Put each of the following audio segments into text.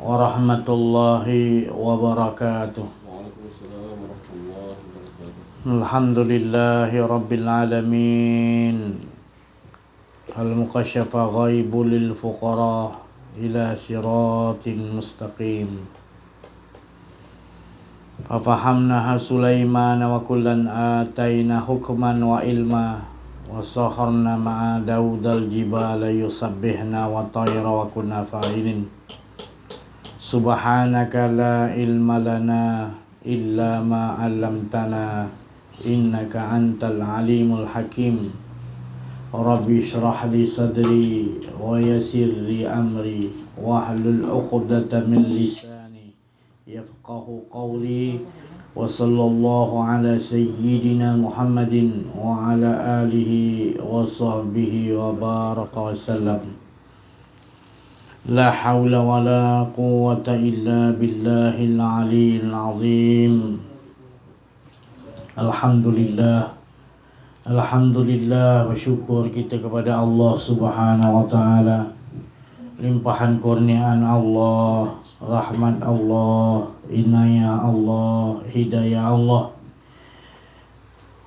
warahmatullahi wabarakatuh. Waalaikumsalam warahmatullahi wabarakatuh. Alhamdulillahi rabbil alamin. Al-muqasyafa ghaibul lil fuqara ila siratin mustaqim. Fafahamnaha Sulaiman wa kullan atayna hukman wa ilma wa saharna ma'a Daudal jibala yusabbihna wa tayra wa kunna fa'ilin. Subhanaka la ilma lana illa ma 'allamtana innaka antal alimul hakim. Rabbi shrah li sadri wa yassir li amri wahlul 'uqdatam min lisani yafqahu qawli. Wa sallallahu ala sayyidina Muhammadin wa ala alihi wa sahbihi wa baraka wa sallam. La hawla wa la quwwata illa billahil aliyyil azim. Alhamdulillah, bersyukur kita kepada Allah Subhanahu wa taala. Limpahan kurniaan Allah, rahmat Allah, inayah Allah, hidayah Allah.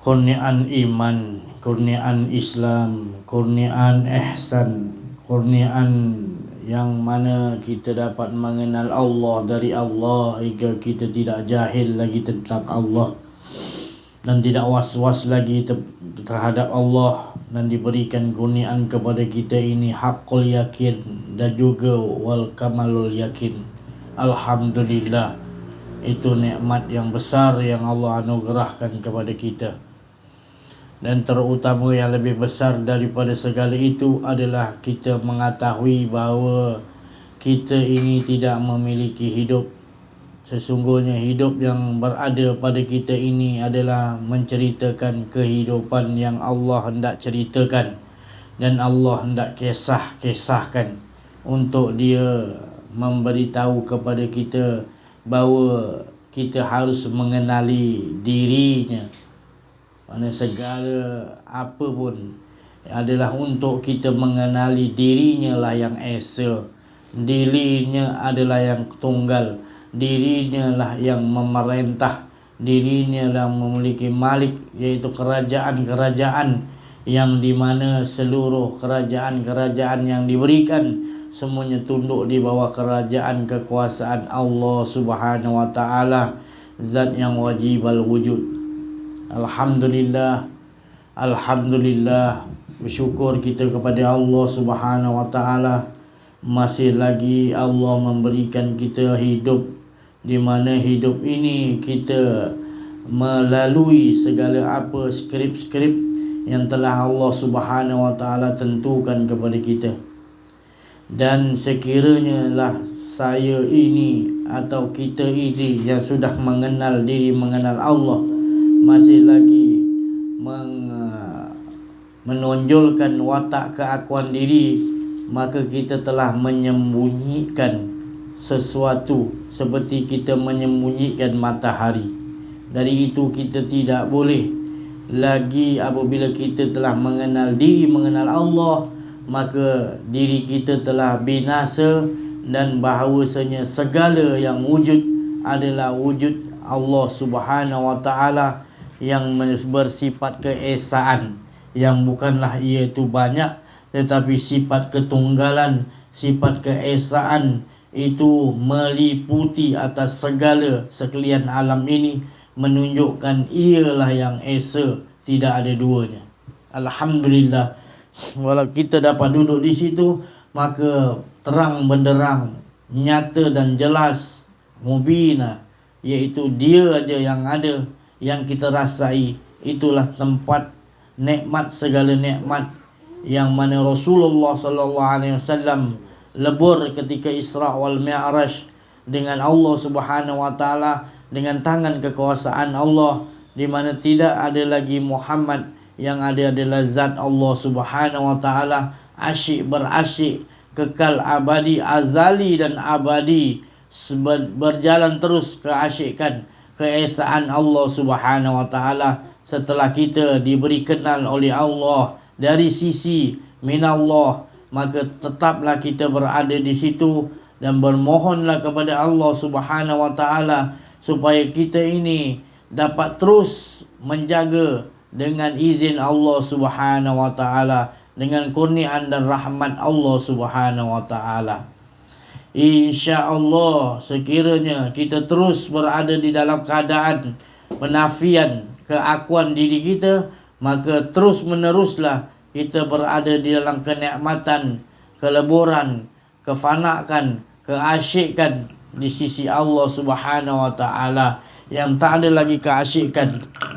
Kurniaan iman, kurniaan Islam, kurniaan ihsan, kurniaan yang mana kita dapat mengenal Allah dari Allah hingga kita tidak jahil lagi tentang Allah dan tidak was-was lagi terhadap Allah, dan diberikan kurniaan kepada kita ini haqqul yakin dan juga wal kamalul yakin. Alhamdulillah, itu nikmat yang besar yang Allah anugerahkan kepada kita. Dan terutama yang lebih besar daripada segala itu adalah kita mengetahui bahawa kita ini tidak memiliki hidup. Sesungguhnya hidup yang berada pada kita ini adalah menceritakan kehidupan yang Allah hendak ceritakan dan Allah hendak kisahkan untuk Dia memberitahu kepada kita bahawa kita harus mengenali dirinya. Mana segala apa pun adalah untuk kita mengenali dirinya lah yang esa. Dirinya adalah yang tunggal. Dirinya lah yang memerintah. Dirinya lah memiliki malik, iaitu kerajaan-kerajaan yang di mana seluruh kerajaan-kerajaan yang diberikan semuanya tunduk di bawah kerajaan kekuasaan Allah Subhanahu wa taala, zat yang wajib al-wujud. Alhamdulillah, bersyukur kita kepada Allah Subhanahu wa taala. Masih lagi Allah memberikan kita hidup, di mana hidup ini kita melalui segala apa skrip-skrip yang telah Allah Subhanahu wa taala tentukan kepada kita. Dan sekiranya lah saya ini atau kita ini yang sudah mengenal diri, mengenal Allah, masih lagi menonjolkan watak keakuan diri, maka kita telah menyembunyikan sesuatu seperti kita menyembunyikan matahari. Dari itu kita tidak boleh lagi, apabila kita telah mengenal diri, mengenal Allah, maka diri kita telah binasa, dan bahawasanya segala yang wujud adalah wujud Allah Subhanahu wa taala yang bersifat keesaan, yang bukanlah ia itu banyak, tetapi sifat ketunggalan, sifat keesaan itu meliputi atas segala sekalian alam ini, menunjukkan ialah yang esa, tidak ada duanya. Alhamdulillah, walau kita dapat duduk di situ, maka terang benderang, nyata dan jelas, mubina, iaitu Dia aja yang ada, yang kita rasai. Itulah tempat nikmat segala nikmat yang mana Rasulullah sallallahu alaihi wasallam lebur ketika Isra wal Mi'raj dengan Allah Subhanahu wa taala, dengan tangan kekuasaan Allah, di mana tidak ada lagi Muhammad, yang ada adalah zat Allah Subhanahu wa taala, asyik berasyik, kekal abadi, azali dan abadi, berjalan terus keasyikan keesaan Allah Subhanahu wa taala. Setelah kita diberi kenal oleh Allah dari sisi minallah, maka tetaplah kita berada di situ dan bermohonlah kepada Allah Subhanahu wa taala supaya kita ini dapat terus menjaga dengan izin Allah Subhanahu wa taala, dengan kurniaan dan rahmat Allah Subhanahu wa taala. InsyaAllah sekiranya kita terus berada di dalam keadaan penafian keakuan diri kita, maka terus meneruslah kita berada di dalam kenikmatan, keleburan, kefanakan, keasyikan di sisi Allah Subhanahu wa taala, yang tak ada lagi keasyikan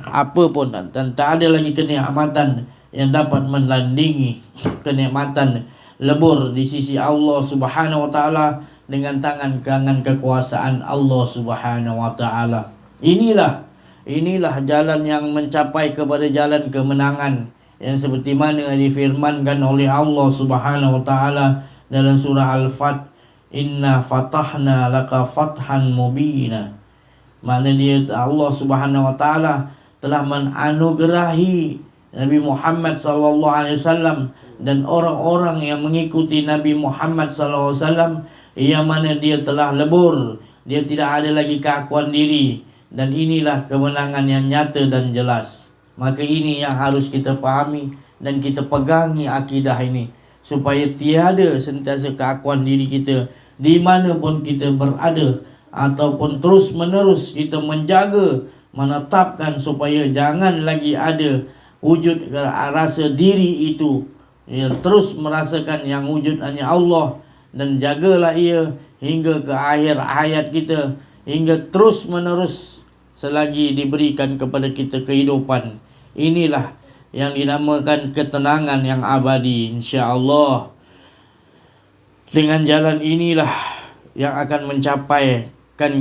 apa pun dan tak ada lagi kenikmatan yang dapat menandingi kenikmatan lebur di sisi Allah Subhanahu wa taala dengan tangan kekuasaan Allah Subhanahu wa taala. Inilah jalan yang mencapai kepada jalan kemenangan, yang seperti mana difirmankan oleh Allah Subhanahu wa taala dalam surah Al-Fat, inna fatahna laka fathan mubina. Makna dia Allah Subhanahu wa taala telah menganugerahi Nabi Muhammad sallallahu alaihi wasallam dan orang-orang yang mengikuti Nabi Muhammad sallallahu alaihi wasallam, yang mana dia telah lebur, dia tidak ada lagi keakuan diri, dan inilah kemenangan yang nyata dan jelas. Maka ini yang harus kita pahami dan kita pegangi akidah ini, supaya tiada sentiasa keakuan diri kita di mana pun kita berada, ataupun terus menerus kita menjaga, menetapkan supaya jangan lagi ada wujud rasa diri itu, ia terus merasakan yang wujud hanya Allah, dan jagalah ia hingga ke akhir hayat kita, hingga terus menerus selagi diberikan kepada kita kehidupan. Inilah yang dinamakan ketenangan yang abadi, insya-Allah. Dengan jalan inilah yang akan mencapaikan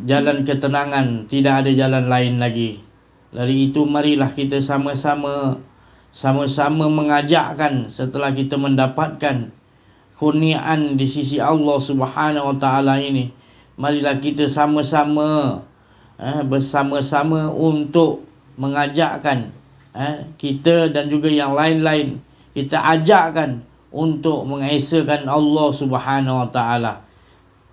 jalan ketenangan, tidak ada jalan lain lagi. Dari itu marilah kita sama-sama mengajakkan, setelah kita mendapatkan kurniaan di sisi Allah Subhanahu wa taala ini, marilah kita bersama-sama untuk mengajakkan kita dan juga yang lain-lain, kita ajakkan untuk mengesakan Allah Subhanahu wa taala.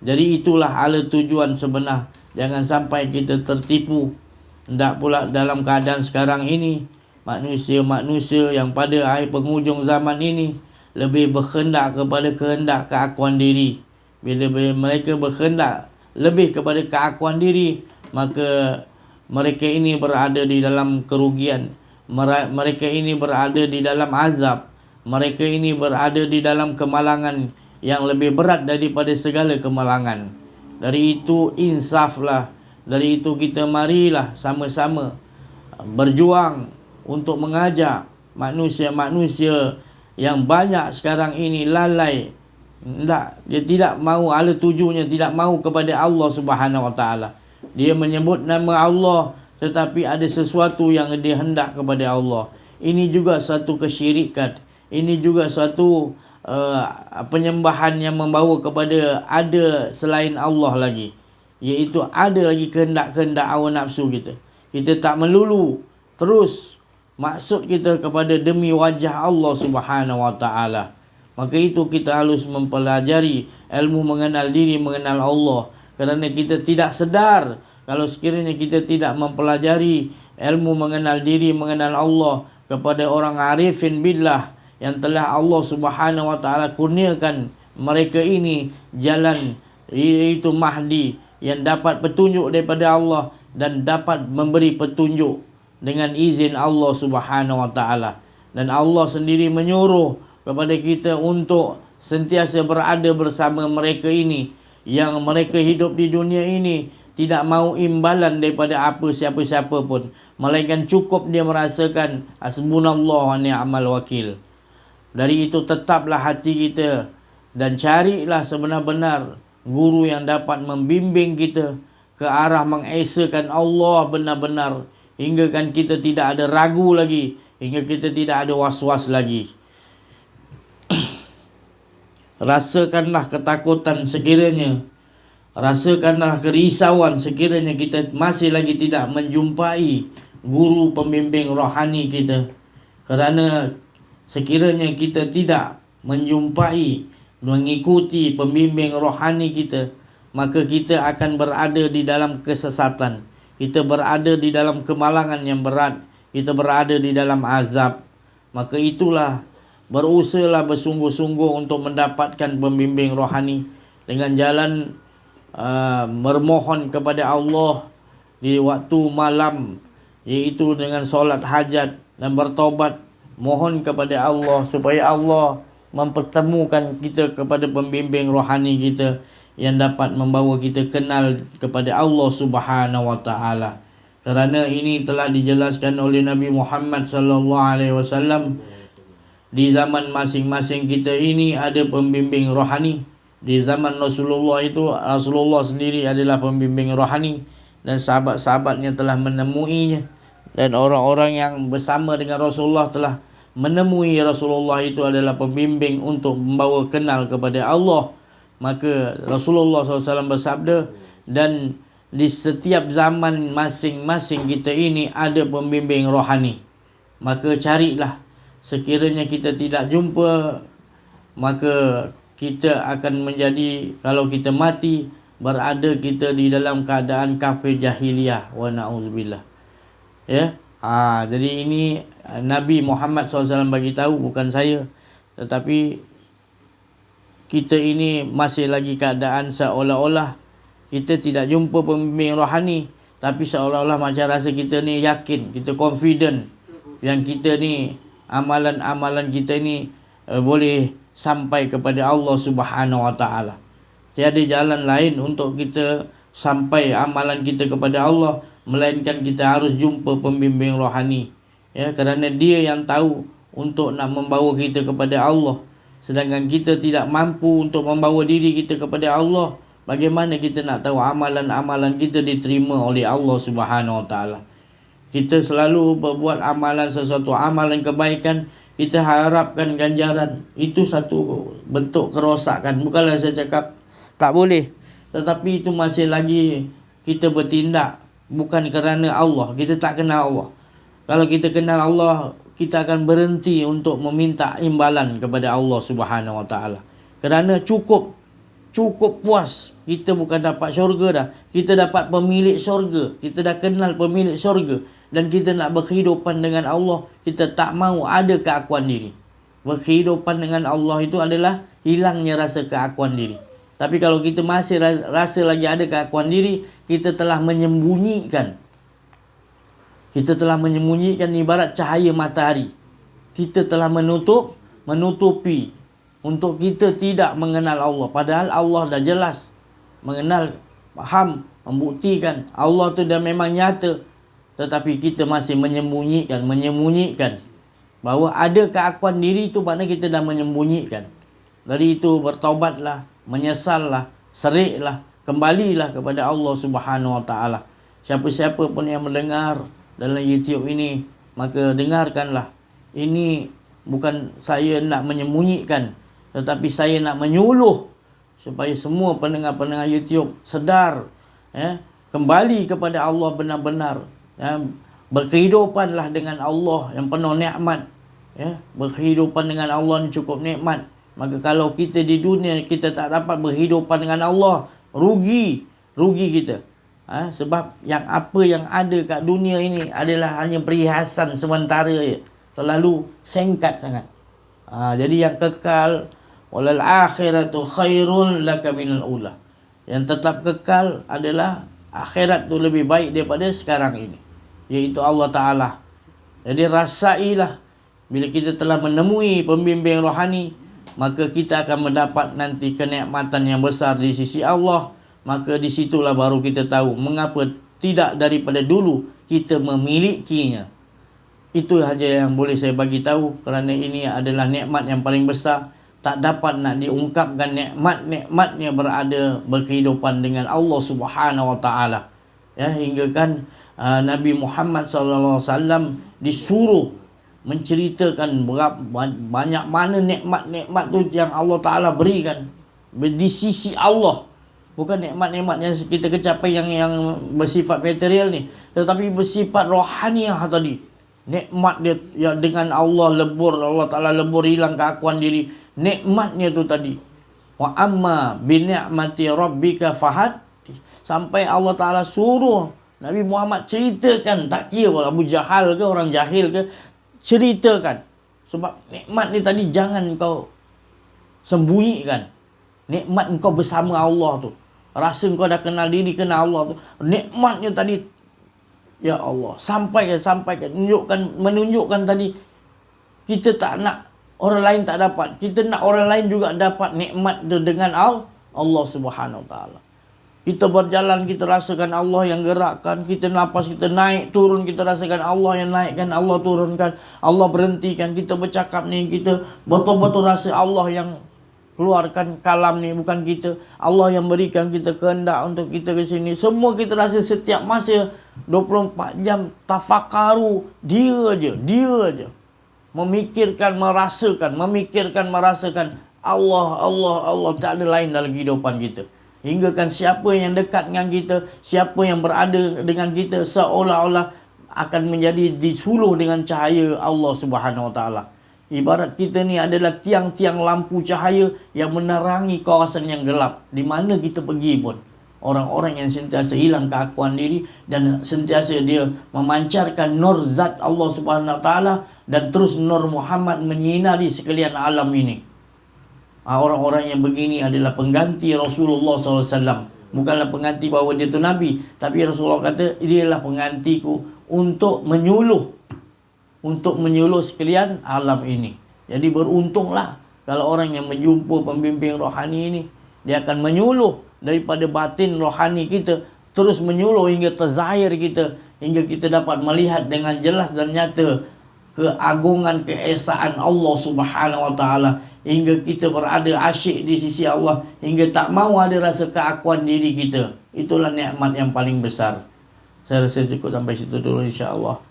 Jadi itulah ala tujuan sebenar. Jangan sampai kita tertipu. Tidak pula dalam keadaan sekarang ini, manusia yang pada akhir penghujung zaman ini lebih berkehendak kepada kehendak keakuan diri. Bila mereka berkehendak lebih kepada keakuan diri, maka mereka ini berada di dalam kerugian. Mereka ini berada di dalam azab. Mereka ini berada di dalam kemalangan yang lebih berat daripada segala kemalangan. Dari itu insaflah. Dari itu kita marilah sama-sama berjuang untuk mengajak manusia-manusia yang banyak sekarang ini lalai. Dia tidak mahu, ala tujunya tidak mahu kepada Allah Subhanahu wa taala. Dia menyebut nama Allah, tetapi ada sesuatu yang dia hendak kepada Allah. Ini juga satu kesyirikan. Ini juga satu penyembahan yang membawa kepada ada selain Allah lagi, iaitu ada lagi kehendak-kehendak hawa nafsu kita. Kita tak melulu terus maksud kita kepada demi wajah Allah Subhanahu wa taala. Maka itu kita harus mempelajari ilmu mengenal diri, mengenal Allah. Kerana kita tidak sedar kalau sekiranya kita tidak mempelajari ilmu mengenal diri, mengenal Allah kepada orang arifin billah yang telah Allah Subhanahu wa taala kurniakan mereka ini jalan, iaitu Mahdi, yang dapat petunjuk daripada Allah dan dapat memberi petunjuk dengan izin Allah Subhanahu wa taala. Dan Allah sendiri menyuruh kepada kita untuk sentiasa berada bersama mereka ini, yang mereka hidup di dunia ini tidak mahu imbalan daripada apa siapa-siapa pun, melainkan cukup dia merasakan hasbunallahu wa ni'mal wakil. Dari itu tetaplah hati kita dan carilah sebenar-benar guru yang dapat membimbing kita ke arah mengesakan Allah benar-benar, hingga kan kita tidak ada ragu lagi, hingga kita tidak ada was-was lagi. Rasakanlah ketakutan sekiranya, rasakanlah kerisauan sekiranya kita masih lagi tidak menjumpai guru pembimbing rohani kita. Kerana sekiranya kita tidak menjumpai mengikuti pembimbing rohani kita, maka kita akan berada di dalam kesesatan. Kita berada di dalam kemalangan yang berat. Kita berada di dalam azab. Maka itulah, berusahalah bersungguh-sungguh untuk mendapatkan pembimbing rohani dengan jalan bermohon kepada Allah di waktu malam, iaitu dengan solat hajat dan bertaubat, mohon kepada Allah supaya Allah mempertemukan kita kepada pembimbing rohani kita yang dapat membawa kita kenal kepada Allah Subhanahu wa taala. Kerana ini telah dijelaskan oleh Nabi Muhammad sallallahu alaihi wasallam, di zaman masing-masing kita ini ada pembimbing rohani. Di zaman Rasulullah itu, Rasulullah sendiri adalah pembimbing rohani dan sahabat-sahabatnya telah menemuinya, dan orang-orang yang bersama dengan Rasulullah telah menemui Rasulullah itu adalah pembimbing untuk membawa kenal kepada Allah. Maka Rasulullah SAW bersabda, dan di setiap zaman masing-masing kita ini ada pembimbing rohani. Maka carilah, sekiranya kita tidak jumpa, maka kita akan menjadi, kalau kita mati, berada kita di dalam keadaan kafir jahiliyah, wa na'udzubillah. Ya. Jadi ini Nabi Muhammad SAW bagi tahu, bukan saya. Tetapi kita ini masih lagi keadaan seolah-olah kita tidak jumpa pembimbing rohani, tapi seolah-olah macam rasa kita ni yakin, kita confident yang kita ni, amalan-amalan kita ni boleh sampai kepada Allah Subhanahu wa taala. Tiada jalan lain untuk kita sampai amalan kita kepada Allah, melainkan kita harus jumpa pembimbing rohani. Ya, kerana dia yang tahu untuk nak membawa kita kepada Allah. Sedangkan kita tidak mampu untuk membawa diri kita kepada Allah, bagaimana kita nak tahu amalan-amalan kita diterima oleh Allah Subhanahu wa taala? Kita selalu berbuat amalan, sesuatu amalan kebaikan, kita harapkan ganjaran. Itu satu bentuk kerosakan. Bukanlah saya cakap tak boleh, tetapi itu masih lagi kita bertindak bukan kerana Allah. Kita tak kenal Allah. Kalau kita kenal Allah, kita akan berhenti untuk meminta imbalan kepada Allah Subhanahu wa taala. Kerana cukup puas. Kita bukan dapat syurga dah, kita dapat pemilik syurga. Kita dah kenal pemilik syurga, dan kita nak berkehidupan dengan Allah, kita tak mahu ada keakuan diri. Berkehidupan dengan Allah itu adalah hilangnya rasa keakuan diri. Tapi kalau kita masih rasa lagi ada keakuan diri, kita telah menyembunyikan. Kita telah menyembunyikan ibarat cahaya matahari. Kita telah menutupi untuk kita tidak mengenal Allah. Padahal Allah dah jelas mengenal, faham, membuktikan Allah tu dah memang nyata. Tetapi kita masih menyembunyikan bahawa ada keakuan diri tu, maknanya kita dah menyembunyikan. Dari itu bertaubatlah, menyesallah, seriklah, kembalilah kepada Allah Subhanahu wa taala. Siapa-siapa pun yang mendengar dalam YouTube ini, maka dengarkanlah. Ini bukan saya nak menyembunyikan, tetapi saya nak menyuluh supaya semua pendengar-pendengar YouTube sedar, kembali kepada Allah benar-benar. Berkehidupanlah dengan Allah yang penuh nikmat. Berkehidupan dengan Allah ni cukup nikmat. Maka kalau kita di dunia kita tak dapat berkehidupan dengan Allah, rugi kita. Sebab yang apa yang ada kat dunia ini adalah hanya perhiasan sementara je, terlalu singkat sangat. Jadi yang kekal, walal akhiratu khairun laka minal ula. Yang tetap kekal adalah akhirat tu lebih baik daripada sekarang ini, iaitu Allah Ta'ala. Jadi rasailah, bila kita telah menemui pembimbing rohani, maka kita akan mendapat nanti kenikmatan yang besar di sisi Allah. Maka di situlah baru kita tahu mengapa tidak daripada dulu kita memilikinya. Itu saja yang boleh saya bagi tahu, kerana ini adalah nikmat yang paling besar. Tak dapat nak diungkapkan nikmat-nikmatnya berkehidupan dengan Allah Subhanahu wa taala. Hingga kan Nabi Muhammad SAW disuruh menceritakan banyak mana nikmat-nikmat tu yang Allah Taala berikan di sisi Allah. Bukan nikmat-nikmat yang kita kecapai yang bersifat material ni, tetapi bersifat rohaniah tadi. Nikmat dia ya, dengan Allah lebur, Allah Ta'ala lebur, hilang keakuan diri. Nikmatnya tu tadi, Wa amma bi ni'mati rabbika fahad. Sampai Allah Ta'ala suruh Nabi Muhammad ceritakan, tak kira Abu Jahal ke orang jahil ke, ceritakan. Sebab nikmat ni tadi jangan kau sembunyikan. Nikmat kau bersama Allah tu, rasa kau dah kenal diri, kenal Allah tu, nikmatnya tadi, ya Allah, sampaikan, menunjukkan tadi. Kita tak nak orang lain tak dapat, kita nak orang lain juga dapat nikmat tu dengan Allah Subhanahu Wa Taala. Kita berjalan, kita rasakan Allah yang gerakkan. Kita nafas, kita naik, turun, kita rasakan Allah yang naikkan, Allah turunkan, Allah berhentikan. Kita bercakap ni, kita betul-betul rasa Allah yang keluarkan kalam ni, bukan kita. Allah yang berikan kita kehendak untuk kita ke sini. Semua kita rasa setiap masa 24 jam tafakaru. Dia aja. Memikirkan, merasakan Allah. Tak ada lain dalam kehidupan kita. Hingga kan siapa yang dekat dengan kita, siapa yang berada dengan kita, seolah-olah akan menjadi disuluh dengan cahaya Allah Subhanahu Wa Taala. Ibarat kita ni adalah tiang-tiang lampu cahaya yang menerangi kawasan yang gelap. Di mana kita pergi pun, orang-orang yang sentiasa hilang keakuan diri dan sentiasa dia memancarkan nur zat Allah Subhanahu Wa Taala, dan terus nur Muhammad menyinari sekalian alam ini. Orang-orang yang begini adalah pengganti Rasulullah SAW. Bukanlah pengganti bahawa dia tu Nabi, tapi Rasulullah kata dia adalah penggantiku untuk menyuluh sekalian alam ini. Jadi beruntunglah kalau orang yang menjumpa pembimbing rohani ini, dia akan menyuluh daripada batin rohani kita, terus menyuluh hingga terzahir kita, hingga kita dapat melihat dengan jelas dan nyata keagungan, keesaan Allah Subhanahu Wa Taala, hingga kita berada asyik di sisi Allah, hingga tak mau ada rasa keakuan diri kita. Itulah nikmat yang paling besar. Saya rasa cukup sampai situ dulu, insya-Allah.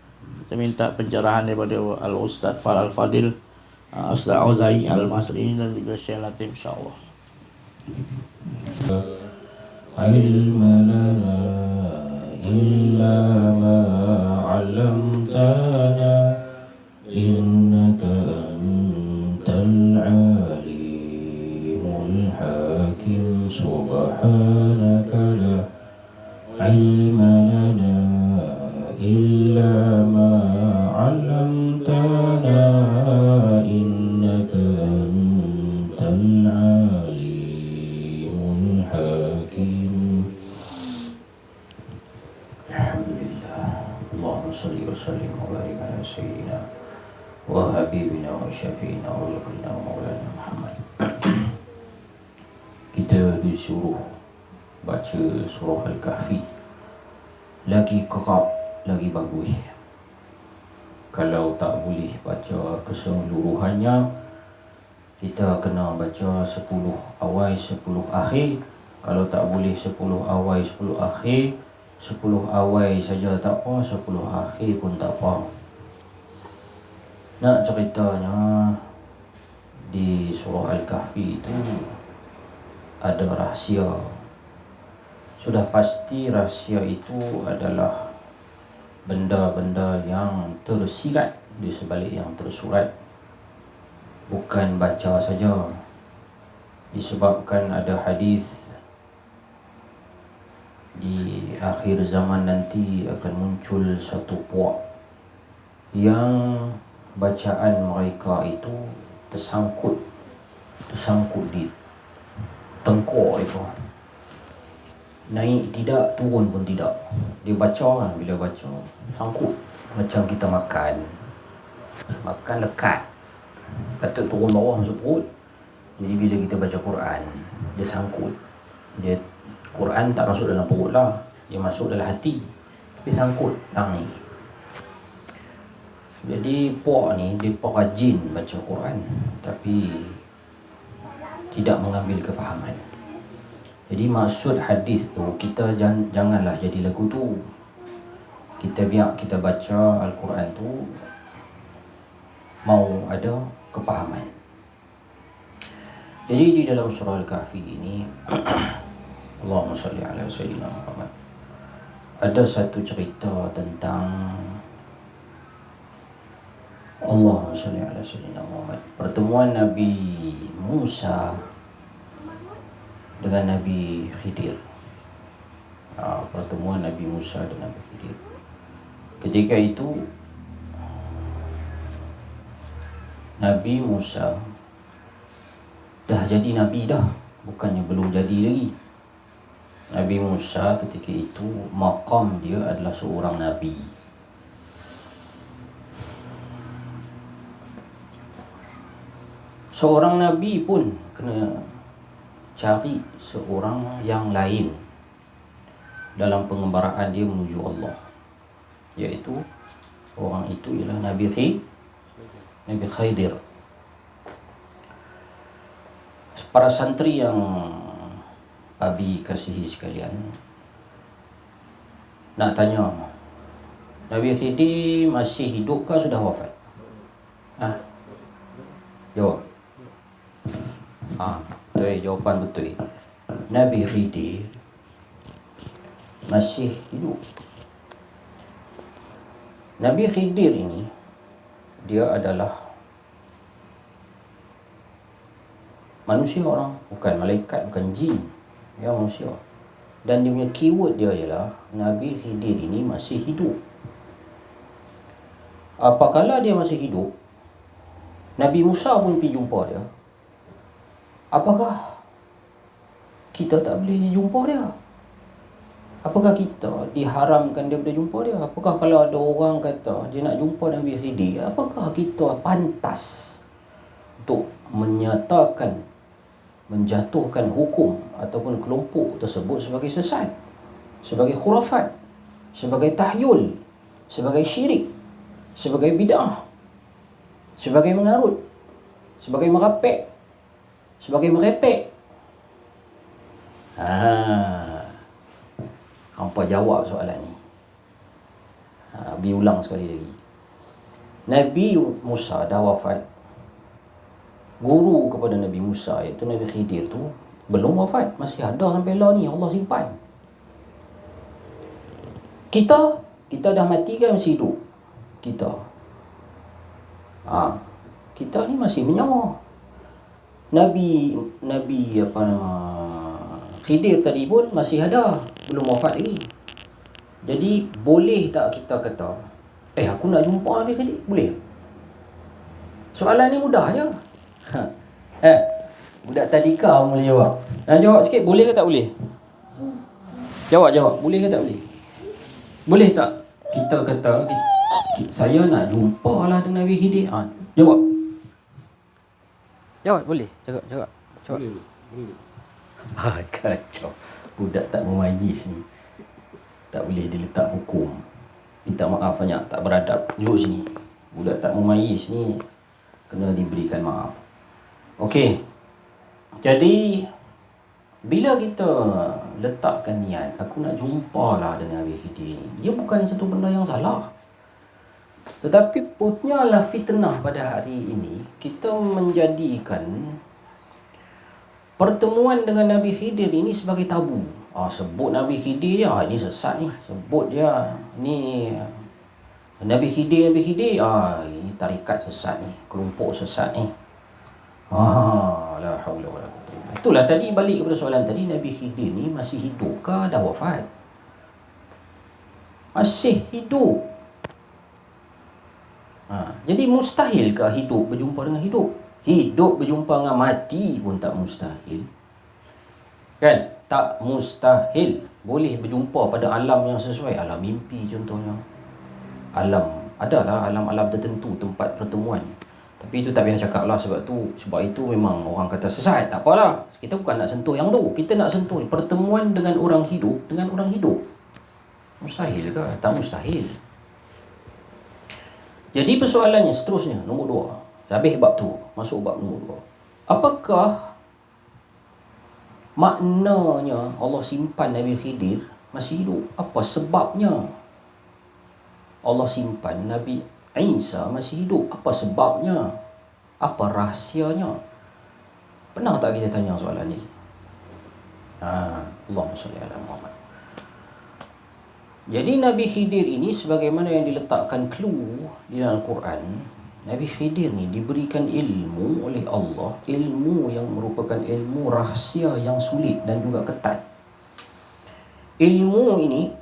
Kita minta pencerahan daripada Al-Ustaz Fal Al-Fadil, Ustaz Auza'i Al-Masri dan juga Syekh Latif, insya-Allah. Ilma lana illa ma 'allamtana innaka antal alimul hakim. Subhanaka la ilma lana illa ma 'allamtana innaka antal alimul hakim. Alhamdulillah. Allahumma salli wa sallim wa barik ala sayyidina wa habibina wa syafi'ina wa zukrina wa maulana Muhammad. Kita disuruh baca surah Al-Kahfi. Lagi kerap, lagi bagus. Kalau tak boleh baca keseluruhannya, kita kena baca 10 awal 10 akhir. Kalau tak boleh 10 awal 10 akhir, 10 awal saja tak apa, 10 akhir pun tak apa. Nak ceritanya, di surah Al-Kahfi itu ada rahsia. Sudah pasti rahsia itu adalah benda-benda yang tersirat di sebalik yang tersurat. Bukan baca saja. Disebabkan ada hadis di akhir zaman nanti akan muncul satu puak yang bacaan mereka itu tersangkut di tengkok itu. Naik tidak, turun pun tidak. Dia baca kan, bila baca sangkut. Macam kita makan lekat, kata turun bawah masuk perut. Jadi bila kita baca Quran, dia sangkut. Dia Quran tak masuk dalam perut lah, dia masuk dalam hati, tapi sangkut tang ni. Jadi puak ni dia rajin baca Quran, tapi tidak mengambil kefahaman. Jadi maksud hadis tu, kita janganlah jadi lagu tu. Kita biar kita baca Al-Quran tu mau ada kepahaman. Jadi di dalam surah Al-Kahfi ini Allahumma salli ala sayyidina Muhammad, ada satu cerita tentang Allahumma salli ala sayyidina Muhammad, pertemuan Nabi Musa dengan Nabi Khidir. Pertemuan Nabi Musa dan Nabi Khidir. Ketika itu Nabi Musa dah jadi Nabi dah, bukannya belum jadi lagi. Nabi Musa ketika itu maqam dia adalah seorang Nabi. Seorang Nabi pun kena cari seorang yang lain dalam pengembaraan dia menuju Allah, iaitu orang itu ialah Nabi Khidir. Para santri yang Abi kasihi sekalian, nak tanya, Nabi Khidir masih hidup ke sudah wafat? Jawab. Betul, jawapan betul. Nabi Khidir masih hidup. Nabi Khidir ini dia adalah manusia orang, bukan malaikat, bukan jin. Dia manusia. Dan dia punya keyword dia ialah Nabi Khidir ini masih hidup. Apakala dia masih hidup, Nabi Musa pun pergi jumpa dia. Apakah kita tak boleh jumpa dia? Apakah kita diharamkan daripada jumpa dia? Apakah kalau ada orang kata dia nak jumpa Nabi Khidir, apakah kita pantas untuk menyatakan, menjatuhkan hukum ataupun kelompok tersebut sebagai sesat, sebagai khurafat, sebagai tahyul, sebagai syirik, sebagai bid'ah, sebagai mengarut, sebagai merapek, sebagai merepek? Hampa jawab soalan ni. Biulang sekali lagi. Nabi Musa dah wafat. Guru kepada Nabi Musa iaitu Nabi Khidir tu belum wafat, masih ada sampai lah ni, Allah simpan. Kita dah mati kan masih hidup? Kita ni masih menyawa. Nabi Khidir tadi pun masih ada, belum wafat lagi. Jadi boleh tak kita kata, aku nak jumpa Nabi Khidir? Boleh? Soalan ni mudah je. Budak tadika boleh jawab. Jawab sikit, boleh ke tak boleh? Jawab. Boleh ke tak boleh? Boleh tak kita kata saya nak jumpa lah dengan Nabi Khidir? Jawab. Boleh? Cakap. Boleh. Kacau. Budak tak memayis ni. Tak boleh diletak hukum. Minta maaf banyak, tak beradab. Duduk sini. Budak tak memayis ni kena diberikan maaf. Okey. Jadi bila kita letakkan niat, aku nak jumpa lah dengan Nabi Khidir ni, dia bukan satu benda yang salah. Tetapi punyalah fitnah pada hari ini, kita menjadikan pertemuan dengan Nabi Khidir ini sebagai tabu. Sebut Nabi Khidir dia, ini sesat ni. Sebut dia, ni Nabi Khidir. Ini tarikat sesat ni, kelompok sesat ni. La haula wala quwwata illa billah. Itulah tadi, balik kepada soalan tadi, Nabi Khidir ni masih hidup ke dah wafat? Masih hidup. Jadi mustahil ke hidup berjumpa dengan hidup? Hidup berjumpa dengan mati pun tak mustahil. Kan? Tak mustahil. Boleh berjumpa pada alam yang sesuai. Alam mimpi contohnya. Adalah alam-alam tertentu tempat pertemuan. Tapi itu tak payah cakap lah, sebab itu memang orang kata sesat. Tak apalah. Kita bukan nak sentuh yang tu. Kita nak sentuh pertemuan dengan orang hidup dengan orang hidup. Mustahil ke? Tak mustahil. Jadi persoalannya seterusnya, nombor 2. Habis bab tu, masuk bab nombor 2. Apakah maknanya Allah simpan Nabi Khidir masih hidup? Apa sebabnya Allah simpan Nabi Isa masih hidup? Apa sebabnya? Apa rahsianya? Pernah tak kita tanya soalan ni? Allahumma salli ala Muhammad. Jadi Nabi Khidir ini sebagaimana yang diletakkan clue di dalam Quran, Nabi Khidir ni diberikan ilmu oleh Allah, ilmu yang merupakan ilmu rahsia yang sulit dan juga ketat. Ilmu ini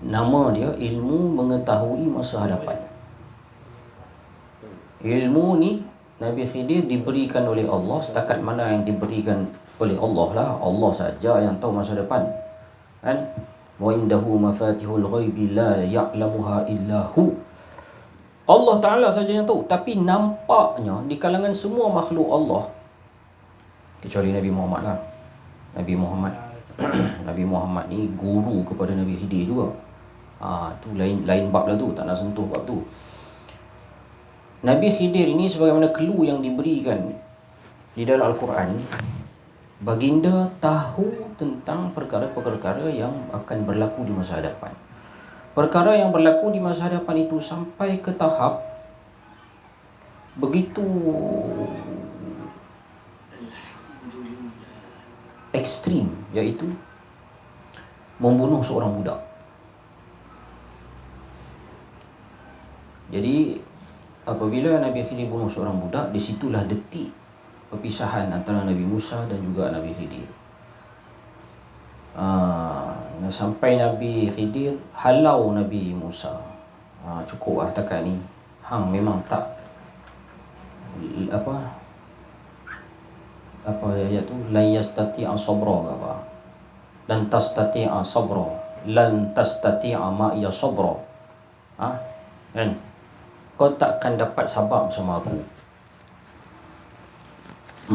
nama dia ilmu mengetahui masa hadapan. Ilmu ni Nabi Khidir diberikan oleh Allah, setakat mana yang diberikan oleh Allah lah, Allah saja yang tahu masa depan. Kan? Wa indahu mafatihul ghaibi la ya'lamuha illa hu. Allah Ta'ala saja yang tahu. Tapi nampaknya di kalangan semua makhluk Allah, kecuali Nabi Muhammad lah. Nabi Muhammad Nabi Muhammad ni guru kepada Nabi Khidir juga. Tu lain bab lah tu, tak nak sentuh bab tu. Nabi Khidir ini sebagaimana clue yang diberikan di dalam Al-Quran, baginda tahu tentang perkara-perkara yang akan berlaku di masa hadapan. Perkara yang berlaku di masa hadapan itu sampai ke tahap begitu ekstrim, iaitu membunuh seorang budak. Jadi apabila Nabi Khidir bunuh seorang budak, disitulah detik perpisahan antara Nabi Musa dan juga Nabi Khidir. Sampai Nabi Khidir halau Nabi Musa. Cukup lah takat ni. Hang memang tak apa ayat tu, la yastati'a sabra ke apa, lan tastati'a sabra, lan tastati'a ma'iya sabra. Kan, kau takkan dapat sabar bersama aku,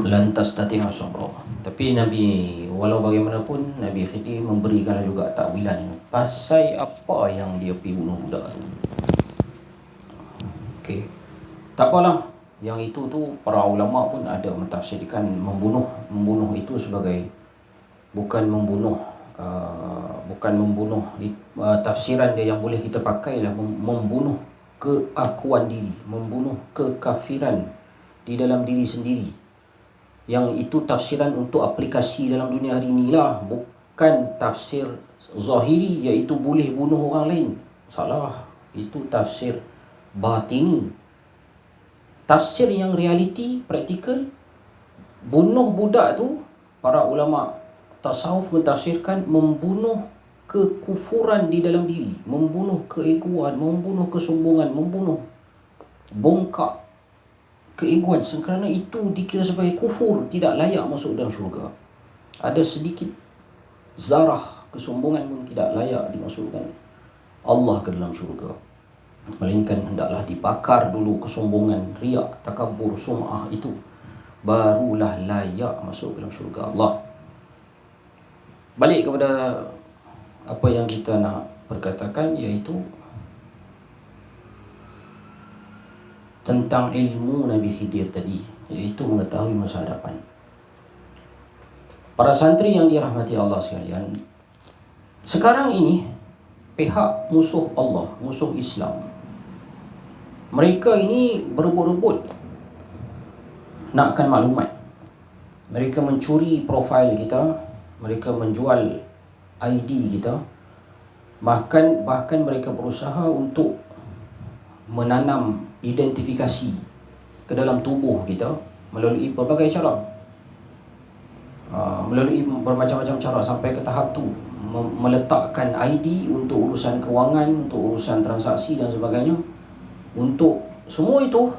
lan tastati'a sabra. Tapi Nabi, walau bagaimanapun, Nabi Khidir memberikan juga takwilan pasal apa yang dia pergi bunuh budak tu. Okey, tak apalah. Yang itu tu para ulama pun ada mentafsirkan membunuh itu sebagai bukan membunuh, tafsiran dia yang boleh kita pakai lah membunuh keakuan diri, membunuh kekafiran di dalam diri sendiri. Yang itu tafsiran untuk aplikasi dalam dunia hari inilah, bukan tafsir zahiri iaitu boleh bunuh orang lain. Salah, itu tafsir batini. Tafsir yang realiti, praktikal, bunuh budak tu, para ulama tasawuf mentafsirkan membunuh kekufuran di dalam diri, membunuh keegoan, membunuh kesombongan, membunuh bongkak keegoan, kerana itu dikira sebagai kufur, tidak layak masuk dalam syurga. Ada sedikit zarah kesombongan pun tidak layak dimasukkan Allah ke dalam syurga, melainkan hendaklah dibakar dulu kesombongan, riak, takabur, sum'ah itu, barulah layak masuk dalam syurga Allah. Balik kepada apa yang kita nak perkatakan, iaitu tentang ilmu Nabi Khidir tadi, iaitu mengetahui masa hadapan. Para santri yang dirahmati Allah sekalian, sekarang ini pihak musuh Allah, musuh Islam, mereka ini berebut-rebut nakkan maklumat. Mereka mencuri profil kita, mereka menjual ID kita, bahkan mereka berusaha untuk menanam identifikasi ke dalam tubuh kita melalui berbagai cara, melalui bermacam-macam cara, sampai ke tahap tu meletakkan ID untuk urusan kewangan, untuk urusan transaksi dan sebagainya. Untuk semua tu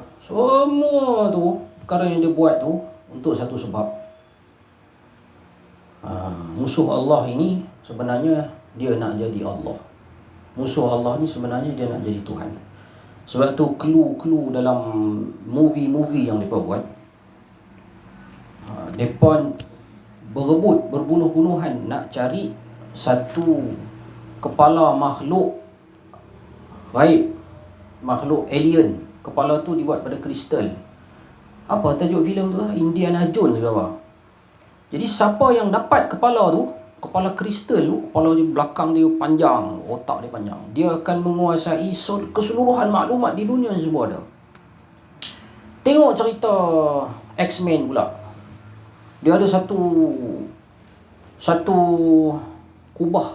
perkara yang dia buat tu untuk satu sebab. Musuh Allah ini sebenarnya dia nak jadi Allah. Musuh Allah ni sebenarnya dia nak jadi Tuhan. Sebab tu clue dalam movie yang mereka buat, mereka berebut, berbunuh-bunuhan nak cari satu kepala makhluk gaib, makhluk alien. Kepala tu dibuat pada kristal. Apa tajuk filem tu? Indiana Jones ke apa? Jadi siapa yang dapat kepala tu, kepala kristal tu, kepala di belakang dia panjang, otak dia panjang, dia akan menguasai keseluruhan maklumat di dunia yang semua ada. Tengok cerita X-Men pula. Dia ada satu kubah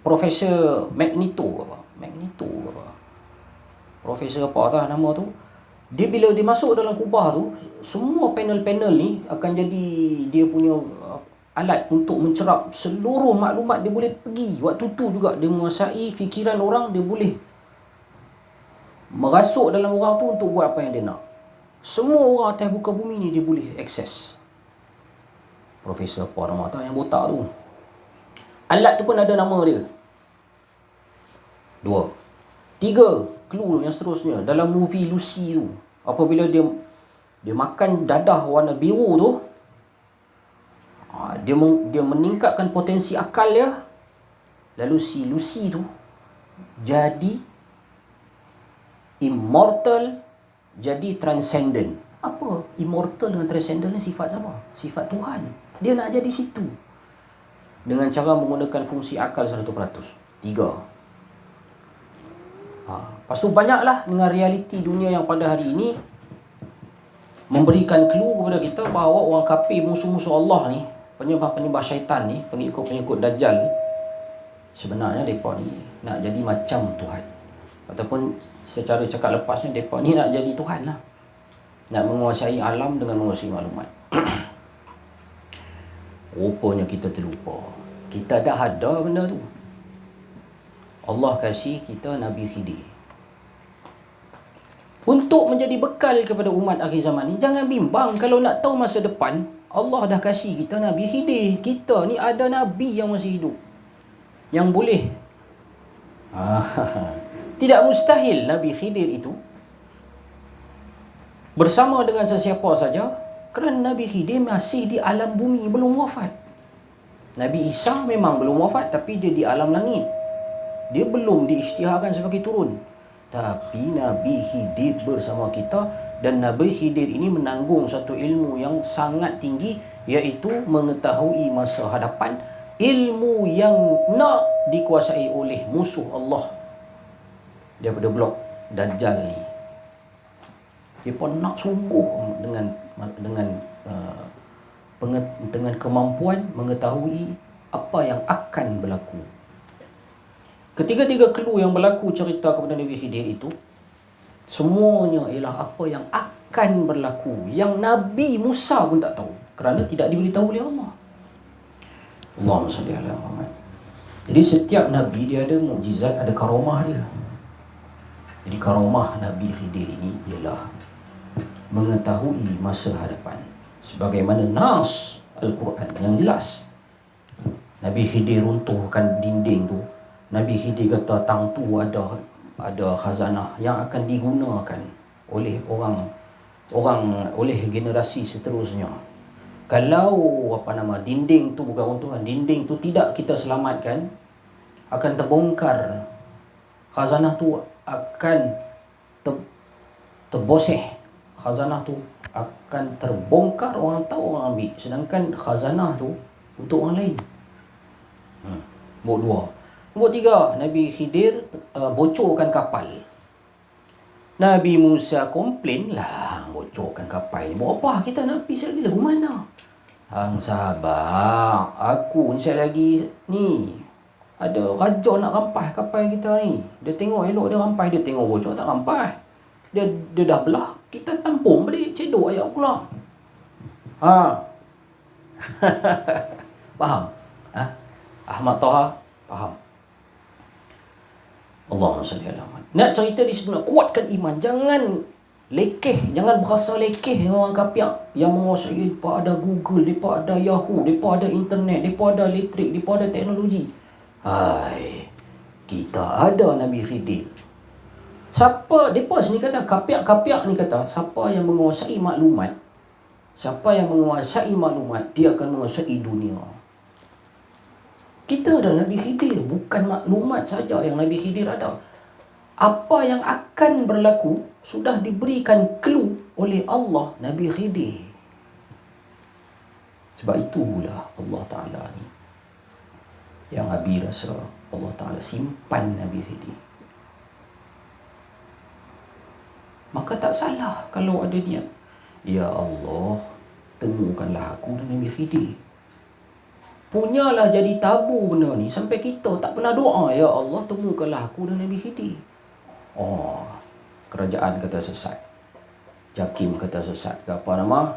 Profesor Magneto apa? Profesor apa tah nama tu. Dia bila dia masuk dalam kubah tu, semua panel-panel ni akan jadi dia punya alat untuk mencerap seluruh maklumat. Dia boleh pergi waktu tu juga dia menguasai fikiran orang, dia boleh merasuk dalam orang tu untuk buat apa yang dia nak. Semua orang atas muka bumi ni dia boleh akses. Profesor apa nama tak yang botak tu. Alat tu pun ada nama dia. 2. 3 clue yang seterusnya dalam movie Lucy tu. Apabila dia makan dadah warna biru tu, dia meningkatkan potensi akal dia. Lalu si Lucy tu jadi immortal, jadi transcendent. Apa immortal dengan transcendent ni sifat siapa? Sifat Tuhan. Dia nak jadi situ dengan cara menggunakan fungsi akal 100%. 3. Lepas tu banyaklah dengan realiti dunia yang pada hari ini memberikan clue kepada kita bahawa orang kafir, musuh-musuh Allah ni, penyembah-penyembah syaitan ni, pengikut-pengikut Dajjal ni, sebenarnya mereka ni nak jadi macam Tuhan. Ataupun secara cakap lepasnya, mereka ni nak jadi Tuhan lah. Nak menguasai alam dengan menguasai maklumat. Rupanya kita terlupa. Kita dah ada benda tu. Allah kasih kita Nabi Khidir untuk menjadi bekal kepada umat akhir zaman ni. Jangan bimbang kalau nak tahu masa depan. Allah dah kasih kita Nabi Khidir. Kita ni ada Nabi yang masih hidup, yang boleh. Tidak mustahil Nabi Khidir itu bersama dengan sesiapa saja, kerana Nabi Khidir masih di alam bumi, belum wafat. Nabi Isa memang belum wafat, tapi dia di alam langit. Dia belum diisytiharkan sebagai turun. Tapi Nabi Khidir bersama kita, dan Nabi Khidir ini menanggung satu ilmu yang sangat tinggi, iaitu mengetahui masa hadapan, ilmu yang nak dikuasai oleh musuh Allah daripada blok Dajjal ni. Dia pun nak sungguh dengan kemampuan mengetahui apa yang akan berlaku. Ketiga-tiga clue yang berlaku cerita kepada Nabi Khidir itu, semuanya ialah apa yang akan berlaku, yang Nabi Musa pun tak tahu, kerana tidak diberitahu oleh Allah. Allahumma salli ala Muhammad. Jadi setiap Nabi dia ada mukjizat, ada karamah dia. Jadi karamah Nabi Khidir ini ialah mengetahui masa hadapan, sebagaimana nas Al-Quran yang jelas. Nabi Khidir runtuhkan dinding tu. Nabi Khidir kata tang tu ada khazanah yang akan digunakan oleh orang oleh generasi seterusnya. Kalau dinding tu bukan runtuhan, dinding tu tidak kita selamatkan, akan terbongkar. Khazanah tu akan terboseh. Khazanah tu akan terbongkar, orang tahu, orang ambil. Sedangkan khazanah tu untuk orang lain. Nombor 2. Nombor 3, Nabi Khidir bocorkan kapal. Nabi Musa komplain lah, bocorkan kapal ni. Buat apa kita nak pergi sekali lagu mana? Hang sabar, aku ni sekali lagi ni ada raja nak rampas kapal kita ni. Dia tengok elok dia rampas, dia tengok bocor tak rampas. Dia dah belah, kita tampung balik, cedok ayat keluar. Faham? Ahmad Taha faham? Allahumma salli ala Muhammad. Nak cerita di situ, nak kuatkan iman. Jangan lekeh, jangan berasa lekeh dengan orang kafir yang menguasai. Mereka ada Google, mereka ada Yahoo, mereka ada internet, mereka ada elektrik, mereka ada teknologi. Hai, kita ada Nabi Khidir. Siapa, mereka sini kata, kafir ni kata, siapa yang menguasai maklumat, dia akan menguasai dunia. Kita ada Nabi Khidir, bukan maklumat saja yang Nabi Khidir ada. Apa yang akan berlaku sudah diberikan clue oleh Allah Nabi Khidir. Sebab itulah Allah Ta'ala ni yang Abi rasa Allah Ta'ala simpan Nabi Khidir. Maka tak salah kalau ada niat, ya Allah, temukanlah aku dengan Nabi Khidir. Punyalah jadi tabu benda ni sampai kita tak pernah doa, ya Allah, temukanlah aku dan Nabi Khidir. kerajaan kata sesat, JAKIM kata sesat ke apa nama,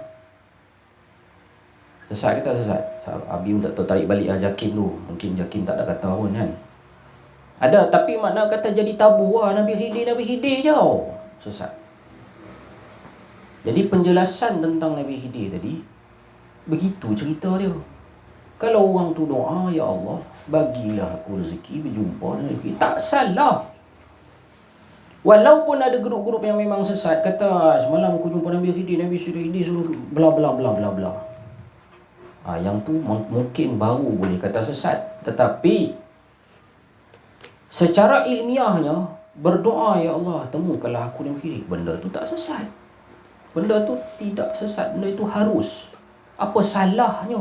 sesat kita sesat. Abi pun tak tahu tarik balik JAKIM tu. Mungkin JAKIM tak ada kata pun kan. Ada, tapi makna kata jadi tabu Nabi Khidir je. Sesat. Jadi penjelasan tentang Nabi Khidir tadi, begitu cerita dia. Kalau orang tu doa, ya Allah, bagilah aku rezeki berjumpa dengan Nabi, tak salah. Walaupun ada grup-grup yang memang sesat, kata semalam aku jumpa Nabi Khidir suruh bla bla bla bla bla. Yang tu mungkin baru boleh kata sesat. Tetapi secara ilmiahnya, berdoa, ya Allah, temukanlah aku Nabi Khidir, benda tu tak sesat. Benda tu tidak sesat, benda itu harus. Apa salahnya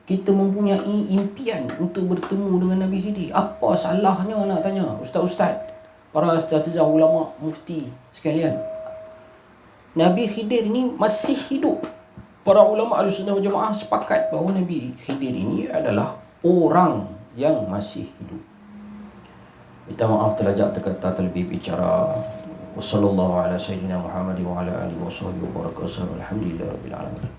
kita mempunyai impian untuk bertemu dengan Nabi Khidir? Apa salahnya, nak tanya ustaz-ustaz, para asatizah, ulama, mufti sekalian. Nabi Khidir ini masih hidup. Para ulama Ahlussunnah wal Jamaah sepakat bahawa Nabi Khidir ini adalah orang yang masih hidup. Minta maaf terlajak terkata terlebih bicara. Wassallallahu ala sayyidina Muhammad wa ala alihi wa sahbihi wa barakatuh. Alhamdulillah rabbil alamin.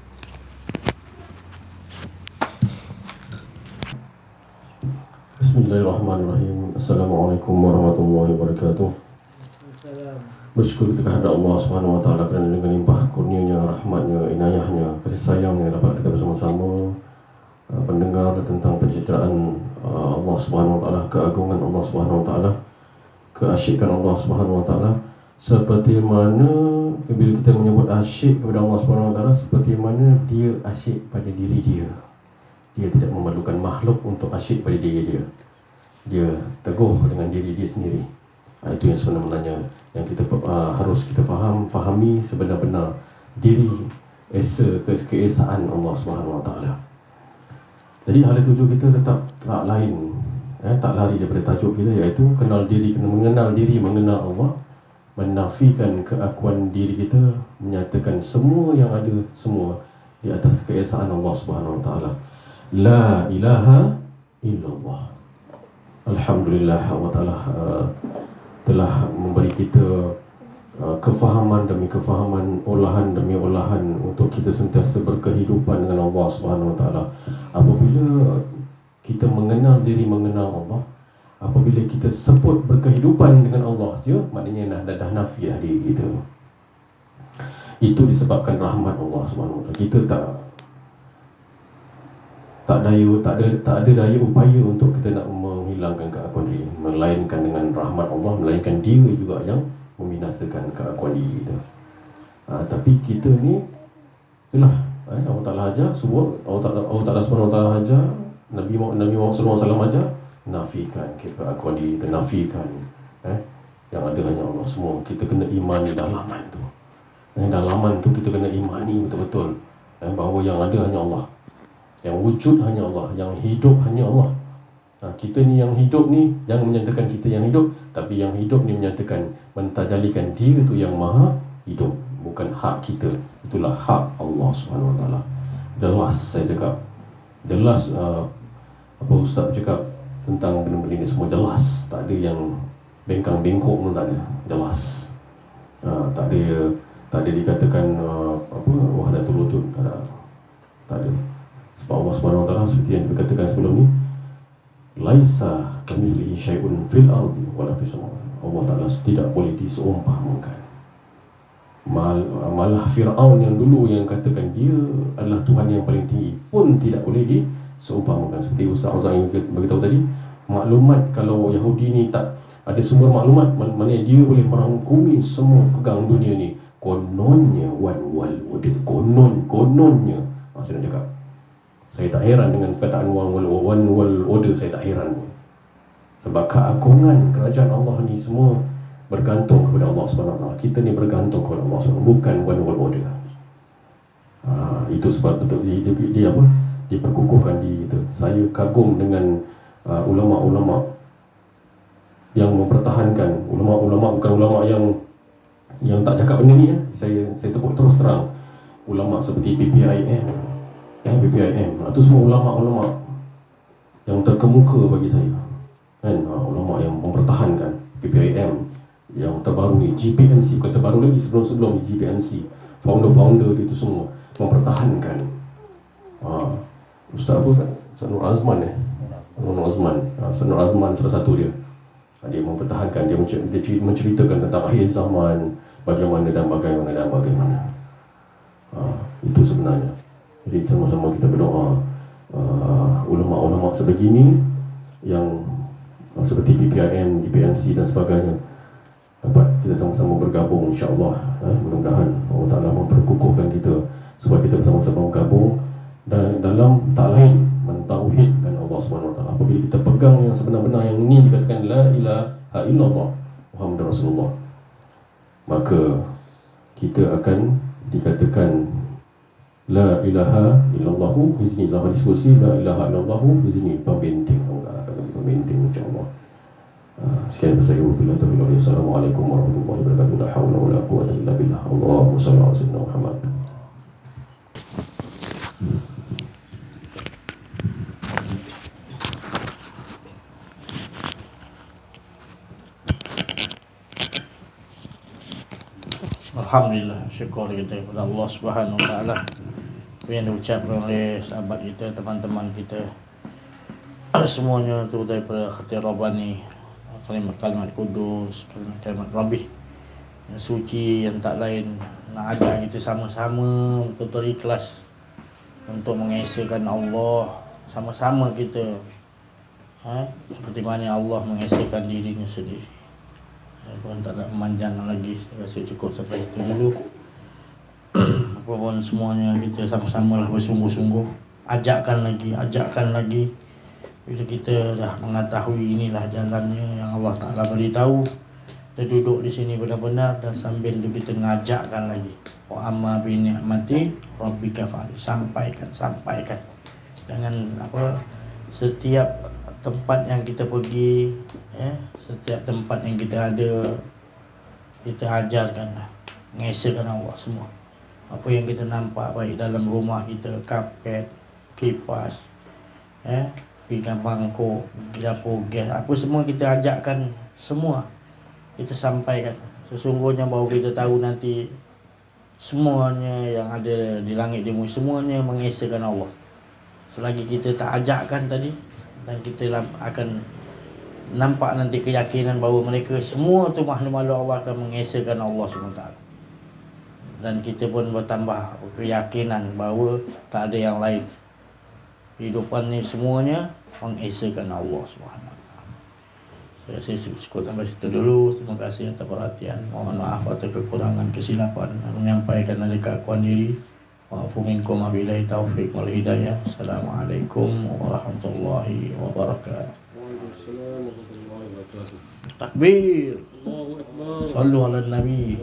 Bismillahirrahmanirrahim. Assalamualaikum warahmatullahi wabarakatuh. Bersyukur kita kepada Allah Subhanahu wa taala kerana dengan limpah kurnianya, rahmatnya, inayahnya, kasih sayangnya dapat kita bersama-sama mendengar tentang pencitraan Allah Subhanahu wa taala, keagungan Allah Subhanahu wa taala, keasyikan Allah Subhanahu wa taala, seperti mana bila kita menyebut asyik kepada Allah Subhanahu wa taala, seperti mana dia asyik pada diri dia. Dia tidak memerlukan makhluk untuk asyik pada diri dia. Dia teguh dengan diri dia sendiri. Itu yang sebenarnya yang kita harus kita fahami sebenar-benar diri keesaan Allah Subhanahu wa taala. Jadi hal itu juga kita tetap tak lain, tak lari daripada tajuk kita, iaitu kenal diri, kena mengenal diri, mengenal Allah, menafikan keakuan diri kita, menyatakan semua yang ada semua di atas keesaan Allah Subhanahu wa taala. La ilaha illallah. Alhamdulillah Allah Ta'ala telah memberi kita kefahaman demi kefahaman, olahan demi olahan untuk kita sentiasa berkehidupan dengan Allah Subhanahu wa taala. Apabila kita mengenal diri, mengenal Allah, apabila kita sebut berkehidupan dengan Allah je, maknanya dah nafi dah diri kita. Itu disebabkan rahmat Allah Subhanahu wa taala. Kita tak ada daya upaya untuk kita nak menghilangkan keakuan diri, melainkan dengan rahmat Allah, melainkan dia juga yang membinasakan keakuan diri kita. Tapi kita ni itulah Allah Ta'ala ajar semua, Allah Ta'ala Subhanahu wa taala ajar, Nabi Muhammad SAW ajar, nafikan keakuan diri kita, nafikan yang ada hanya Allah. Semua kita kena imani dalaman tu. Dalaman tu kita kena imani betul-betul bahawa yang ada hanya Allah, yang wujud hanya Allah, yang hidup hanya Allah. Kita ni yang hidup ni, jangan menyatakan kita yang hidup, tapi yang hidup ni menyatakan, mentajalikan dia tu yang maha hidup, bukan hak kita. Itulah hak Allah Subhanahu wa taala. Jelas saya cakap, jelas apa ustaz cakap tentang benda-benda ni semua jelas, tak ada yang bengkang-bengkok pun tak ada, jelas. Tak ada dikatakan wahdatul wujud, tak ada. Sebab Allah Subhanahu wa taala seperti yang dikatakan sebelum ni, laisa kamitslihi syai'un fil ardi wala fis sama. Allah Taala tidak boleh diseumpamakan. Malah Firaun yang dulu yang katakan dia adalah Tuhan yang paling tinggi pun tidak boleh diseumpamakan. Seperti Ustaz yang beritahu tadi, maklumat kalau Yahudi ni tak ada sumber maklumat, maknanya dia boleh merangkumi semua pegang dunia ni. Kononnya one world order, kononnya. Saya nak cakap, saya tak heran dengan perkataan one world order, saya tak heran. Sebab keagungan kerajaan Allah ni semua bergantung kepada Allah SWT. Kita ni bergantung kepada Allah SWT, bukan one world order. Itu sebab betul dia apa? Diperkukuhkan diri kita. Saya kagum dengan ulama-ulama yang mempertahankan, ulama-ulama bukan ulama yang tak cakap benda ni. Saya sebut terus terang, ulama seperti PPIM, itu semua ulama-ulama yang terkemuka bagi saya, ulama yang mempertahankan PPIM, yang terbaru ni, GPMC, bukan terbaru lagi, sebelum-sebelum ni GPMC, founder dia tu semua mempertahankan. Ustaz apa Ustaz Nur Azman Ustaz Nur Azman salah satu dia. Dia mempertahankan, dia menceritakan tentang akhir zaman, bagaimana. Itu sebenarnya. Jadi sama-sama kita berdoa, ulama-ulama sebegini yang seperti PPIM, GPMC dan sebagainya dapat kita sama-sama bergabung, insya-Allah. Mudah-mudahan Allah Ta'ala memperkukuhkan kita supaya kita bersama-sama bergabung dan dalam tak lain mentauhidkan Allah SWT. Apabila kita pegang yang sebenar-benar, yang ini dikatakan la ilaha illallah Muhammadur Rasulullah, maka kita akan dikatakan la ilaha illallahu bizni, dalam hadis kursi la ilaha illallahu bizni, pembenting. Allah akan bagi pembenting, insya-Allah. Sekian daripada saya. Wabillahi. Assalamualaikum warahmatullahi wabarakatuh. La haula wala quwwata illa billah. Allahumma shalli ala sayyidina Muhammad. Alhamdulillah, syukur kita kepada Allah Subhanahu Wa Taala yang diucapkan oleh sahabat kita, teman-teman kita semuanya tu daripada Khatib Rabbani, kalimat-kalimat kudus, kalimat-kalimat Rabbih yang suci, yang tak lain nak ajak kita sama-sama betul-betul ikhlas untuk mengesahkan Allah, sama-sama kita seperti mana Allah mengesahkan dirinya sendiri. Pun tak nak memanjangkan lagi, saya rasa cukup sampai itu dulu. Apapun semuanya kita sama-sama lah bersungguh-sungguh, ajakkan lagi. Bila kita dah mengetahui inilah jalannya yang Allah Ta'ala beritahu, kita duduk di sini benar-benar dan sambil itu kita ngajakkan lagi. Wa amma bi ni'mati rabbika fa'al, sampaikan. Dengan setiap tempat yang kita pergi, setiap tempat yang kita ada, kita ajarkan lah, mengesahkan Allah semua. Apa yang kita nampak, baik dalam rumah kita, kapet, kipas, pinggan bangkok, dapur gas, apa semua kita ajarkan, semua kita sampaikan. Sesungguhnya bahawa kita tahu nanti semuanya yang ada di langit di bumi, semuanya mengesahkan Allah. Selagi kita tak ajarkan tadi, dan kita akan nampak nanti keyakinan bahawa mereka semua tu makhluk-makhluk Allah akan mengesahkan Allah SWT. Dan kita pun bertambah keyakinan bahawa tak ada yang lain. Kehidupan ni semuanya mengesahkan Allah SWT. Saya rasa cukup sampai situ dulu. Terima kasih atas perhatian. Mohon maaf atas kekurangan, kesilapan menyampaikan dari keakuan diri. Wa'afu minkum wabillahi taufiq wal hidayah. Assalamualaikum warahmatullahi wabarakatuh. Takbir. Sallu ala nabi.